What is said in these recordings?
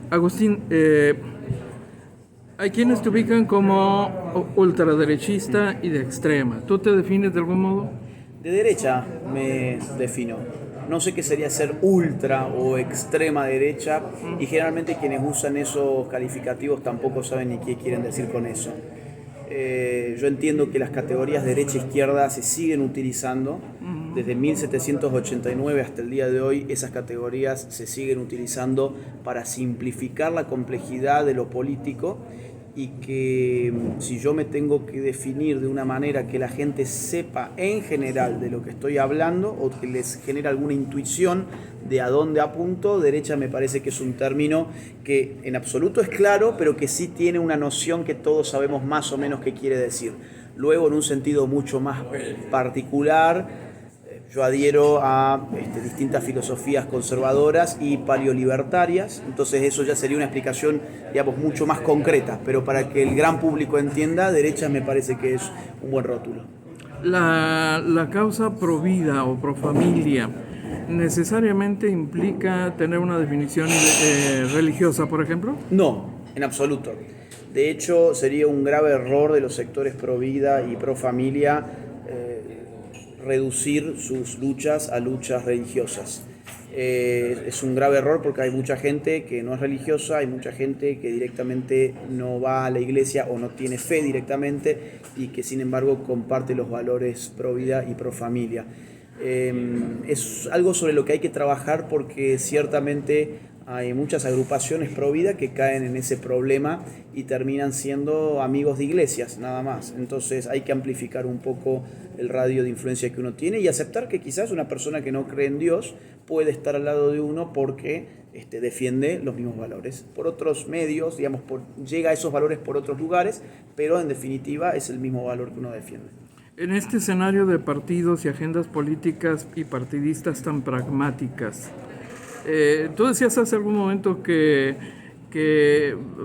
Agustín, hay quienes te ubican como ultraderechista y de extrema. ¿Tú te defines de algún modo? De derecha me defino. No sé qué sería ser ultra o extrema derecha y generalmente quienes usan esos calificativos tampoco saben ni qué quieren decir con eso. Yo entiendo que las categorías derecha e izquierda se siguen utilizando. Desde 1789 hasta el día de hoy esas categorías se siguen utilizando para simplificar la complejidad de lo político y que si yo me tengo que definir de una manera que la gente sepa en general de lo que estoy hablando o que les genere alguna intuición de a dónde apunto, derecha me parece que es un término que en absoluto es claro, pero que sí tiene una noción que todos sabemos más o menos qué quiere decir. Luego, en un sentido mucho más particular, yo adhiero a distintas filosofías conservadoras y paleolibertarias, entonces eso ya sería una explicación, digamos, mucho más concreta, pero para que el gran público entienda, derecha me parece que es un buen rótulo. La causa pro vida o pro familia necesariamente implica tener una definición religiosa, por ejemplo. No, en absoluto. De hecho, sería un grave error de los sectores pro vida y pro familia reducir sus luchas a luchas religiosas. Es un grave error porque hay mucha gente que no es religiosa, hay mucha gente que directamente no va a la iglesia o no tiene fe directamente y que sin embargo comparte los valores pro vida y pro familia. Es algo sobre lo que hay que trabajar porque ciertamente hay muchas agrupaciones pro vida que caen en ese problema y terminan siendo amigos de iglesias, nada más. Entonces hay que amplificar un poco el radio de influencia que uno tiene y aceptar que quizás una persona que no cree en Dios puede estar al lado de uno porque defiende los mismos valores. Por otros medios, digamos, llega a esos valores por otros lugares, pero en definitiva es el mismo valor que uno defiende. En este escenario de partidos y agendas políticas y partidistas tan pragmáticas, tú decías hace algún momento que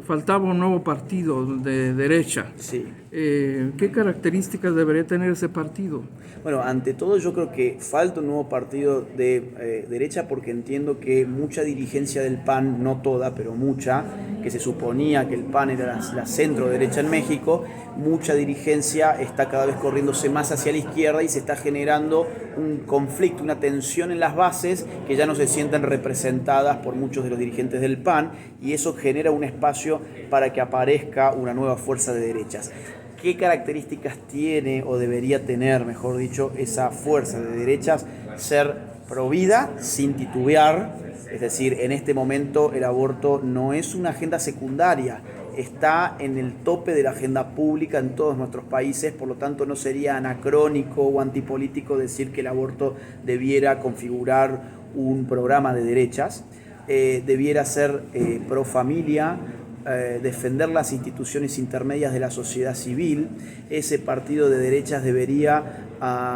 faltaba un nuevo partido de derecha. Sí. ¿Qué características debería tener ese partido? Bueno, ante todo yo creo que falta un nuevo partido de derecha porque entiendo que mucha dirigencia del PAN, no toda, pero mucha, que se suponía que el PAN era la centro derecha en México, mucha dirigencia está cada vez corriéndose más hacia la izquierda y se está generando un conflicto, una tensión en las bases que ya no se sienten representadas por muchos de los dirigentes del PAN y eso genera un espacio para que aparezca una nueva fuerza de derechas. ¿Qué características tiene o debería tener, mejor dicho, esa fuerza de derechas? Ser pro vida sin titubear, es decir, en este momento el aborto no es una agenda secundaria, está en el tope de la agenda pública en todos nuestros países, por lo tanto no sería anacrónico o antipolítico decir que el aborto debiera configurar un programa de derechas, debiera ser pro familia, defender las instituciones intermedias de la sociedad civil. Ese partido de derechas debería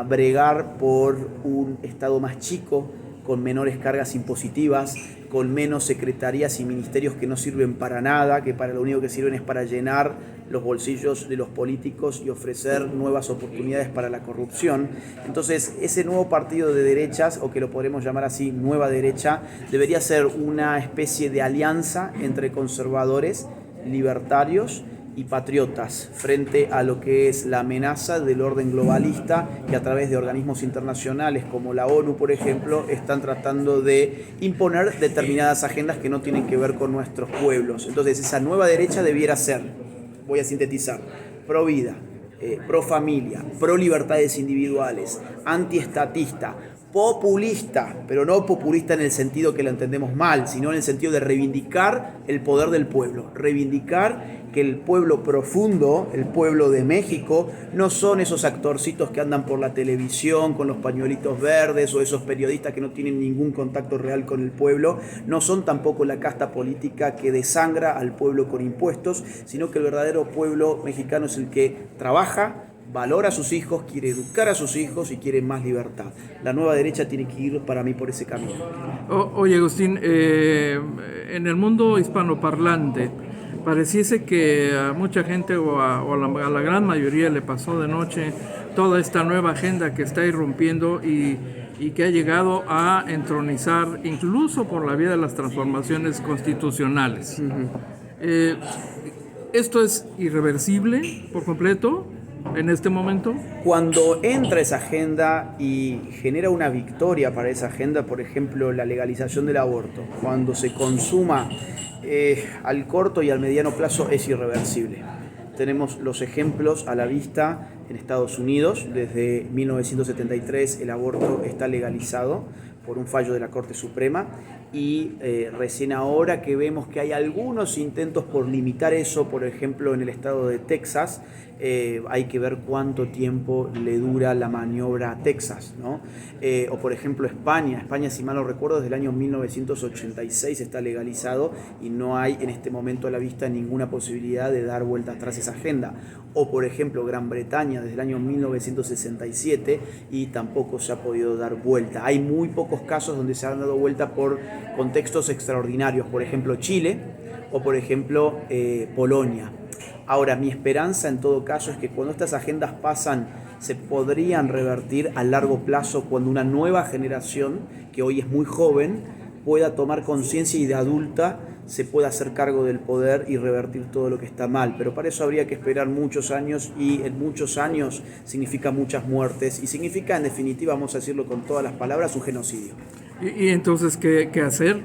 bregar por un Estado más chico, con menores cargas impositivas, con menos secretarías y ministerios que no sirven para nada, que para lo único que sirven es para llenar los bolsillos de los políticos y ofrecer nuevas oportunidades para la corrupción. Entonces, ese nuevo partido de derechas, o que lo podremos llamar así, nueva derecha, debería ser una especie de alianza entre conservadores, libertarios y patriotas frente a lo que es la amenaza del orden globalista que a través de organismos internacionales como la ONU, por ejemplo, están tratando de imponer determinadas agendas que no tienen que ver con nuestros pueblos. Entonces esa nueva derecha debiera ser, voy a sintetizar, pro vida, pro familia, pro libertades individuales, antiestatista, populista, pero no populista en el sentido que lo entendemos mal, sino en el sentido de reivindicar el poder del pueblo, reivindicar que el pueblo profundo, el pueblo de México, no son esos actorcitos que andan por la televisión con los pañuelitos verdes o esos periodistas que no tienen ningún contacto real con el pueblo, no son tampoco la casta política que desangra al pueblo con impuestos, sino que el verdadero pueblo mexicano es el que trabaja, valora a sus hijos, quiere educar a sus hijos y quiere más libertad. La nueva derecha tiene que ir para mí por ese camino. Oye, Agustín, en el mundo hispanoparlante, pareciese que a mucha gente a la gran mayoría le pasó de noche toda esta nueva agenda que está irrumpiendo y y que ha llegado a entronizar incluso por la vía de las transformaciones constitucionales. ¿Esto es irreversible por completo en este momento? Cuando entra esa agenda y genera una victoria para esa agenda, por ejemplo, la legalización del aborto, cuando se consuma al corto y al mediano plazo, es irreversible. Tenemos los ejemplos a la vista en Estados Unidos. Desde 1973 el aborto está legalizado por un fallo de la Corte Suprema y recién ahora que vemos que hay algunos intentos por limitar eso, por ejemplo en el estado de Texas, hay que ver cuánto tiempo le dura la maniobra a Texas, ¿no? O por ejemplo España, si mal no recuerdo, desde el año 1986 está legalizado y no hay en este momento a la vista ninguna posibilidad de dar vuelta atrás esa agenda. O por ejemplo Gran Bretaña desde el año 1967 y tampoco se ha podido dar vuelta. Hay muy pocos casos donde se han dado vuelta por contextos extraordinarios, por ejemplo Chile o por ejemplo Polonia. Ahora, mi esperanza en todo caso es que cuando estas agendas pasan se podrían revertir a largo plazo cuando una nueva generación, que hoy es muy joven, pueda tomar conciencia y de adulta se pueda hacer cargo del poder y revertir todo lo que está mal. Pero para eso habría que esperar muchos años y en muchos años significa muchas muertes y significa, en definitiva, vamos a decirlo con todas las palabras, un genocidio. ¿Y entonces qué hacer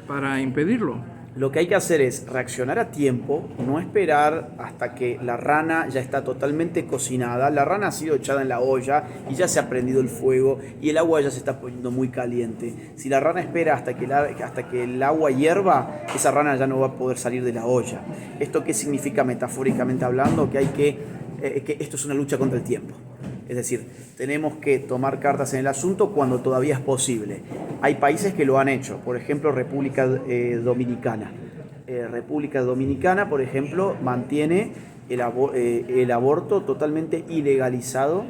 para impedirlo? Lo que hay que hacer es reaccionar a tiempo, no esperar hasta que la rana ya está totalmente cocinada. La rana ha sido echada en la olla y ya se ha prendido el fuego y el agua ya se está poniendo muy caliente. Si la rana espera hasta que el agua hierva, esa rana ya no va a poder salir de la olla. ¿Esto qué significa metafóricamente hablando? Que esto es una lucha contra el tiempo. Es decir, tenemos que tomar cartas en el asunto cuando todavía es posible. Hay países que lo han hecho, por ejemplo, República Dominicana. República Dominicana, por ejemplo, mantiene el aborto totalmente ilegalizado,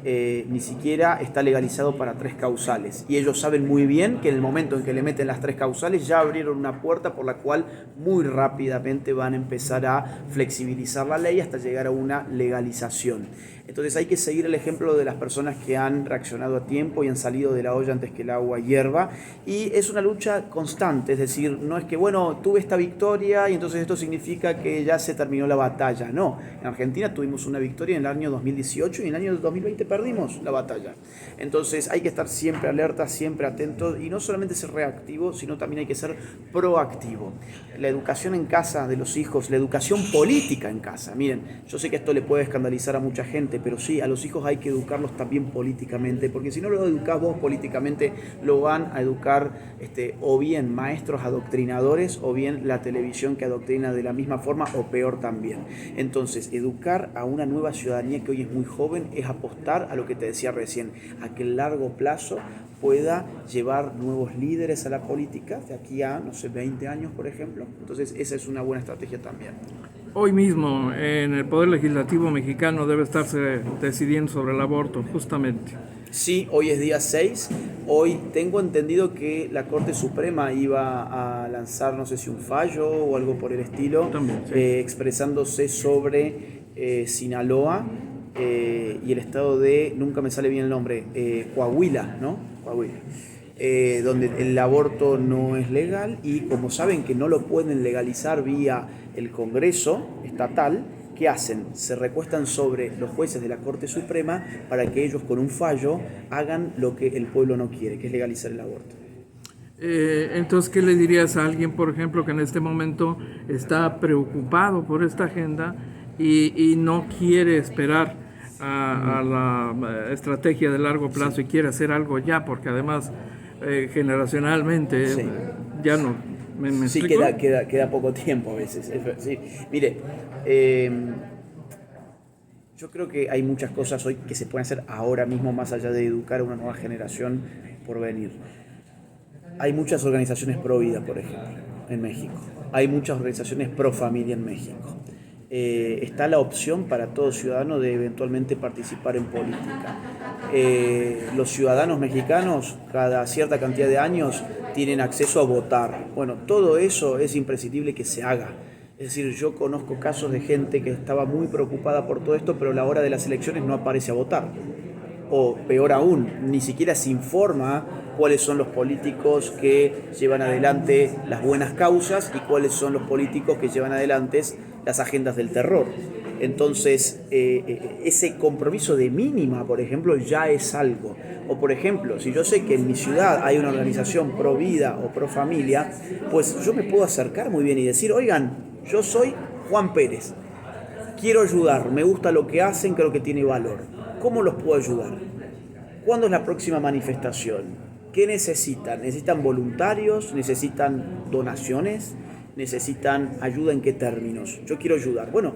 ni siquiera está legalizado para 3 causales. Y ellos saben muy bien que en el momento en que le meten las 3 causales ya abrieron una puerta por la cual muy rápidamente van a empezar a flexibilizar la ley hasta llegar a una legalización. Entonces hay que seguir el ejemplo de las personas que han reaccionado a tiempo y han salido de la olla antes que el agua hierva. Y es una lucha constante, es decir, no es que, bueno, tuve esta victoria y entonces esto significa que ya se terminó la batalla. No, en Argentina tuvimos una victoria en el año 2018 y en el año 2020 perdimos la batalla. Entonces hay que estar siempre alerta, siempre atento y no solamente ser reactivo, sino también hay que ser proactivo. La educación en casa de los hijos, la educación política en casa. Miren, yo sé que esto le puede escandalizar a mucha gente, pero sí, a los hijos hay que educarlos también políticamente, porque si no lo educás vos políticamente, lo van a educar o bien maestros adoctrinadores o bien la televisión que adoctrina de la misma forma o peor también. Entonces, educar a una nueva ciudadanía que hoy es muy joven es apostar a lo que te decía recién, a que el largo plazo pueda llevar nuevos líderes a la política de aquí a, no sé, 20 años, por ejemplo. Entonces, esa es una buena estrategia también. Hoy mismo en el Poder Legislativo mexicano debe estarse decidiendo sobre el aborto, justamente. Sí, hoy es día 6. Hoy tengo entendido que la Corte Suprema iba a lanzar, no sé si un fallo o algo por el estilo, También, sí. expresándose sobre Sinaloa y el estado de, nunca me sale bien el nombre, Coahuila, ¿no? Coahuila. Donde el aborto no es legal y como saben que no lo pueden legalizar vía el Congreso estatal, ¿qué hacen? Se recuestan sobre los jueces de la Corte Suprema para que ellos con un fallo hagan lo que el pueblo no quiere, que es legalizar el aborto. Entonces, ¿qué le dirías a alguien, por ejemplo, que en este momento está preocupado por esta agenda y no quiere esperar a la estrategia de largo plazo y quiere hacer algo ya, porque además generacionalmente Sí. ya no... ¿Me Sí, explico? queda poco tiempo a veces. Sí. Mire, yo creo que hay muchas cosas hoy que se pueden hacer ahora mismo más allá de educar a una nueva generación por venir. Hay muchas organizaciones pro vida, por ejemplo, en México. Hay muchas organizaciones pro familia en México. Está la opción para todo ciudadano de eventualmente participar en política. Los ciudadanos mexicanos, cada cierta cantidad de años, tienen acceso a votar. Bueno, todo eso es imprescindible que se haga. Es decir, yo conozco casos de gente que estaba muy preocupada por todo esto, pero a la hora de las elecciones no aparece a votar. o peor aún, ni siquiera se informa cuáles son los políticos que llevan adelante las buenas causas y cuáles son los políticos que llevan adelante las agendas del terror. Entonces, ese compromiso de mínima, por ejemplo, ya es algo. O, por ejemplo, si yo sé que en mi ciudad hay una organización pro vida o pro familia, pues yo me puedo acercar muy bien y decir, oigan, yo soy Juan Pérez, quiero ayudar, me gusta lo que hacen, creo que tiene valor. ¿Cómo los puedo ayudar? ¿Cuándo es la próxima manifestación? ¿Qué necesitan? ¿Necesitan voluntarios? ¿Necesitan donaciones? ¿Necesitan ayuda en qué términos? Yo quiero ayudar. Bueno,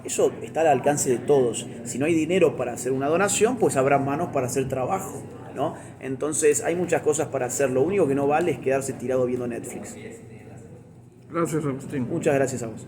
eso está al alcance de todos. Si no hay dinero para hacer una donación, pues habrá manos para hacer trabajo, ¿no? Entonces hay muchas cosas para hacer. Lo único que no vale es quedarse tirado viendo Netflix. Gracias, Agustín. Muchas gracias a vos.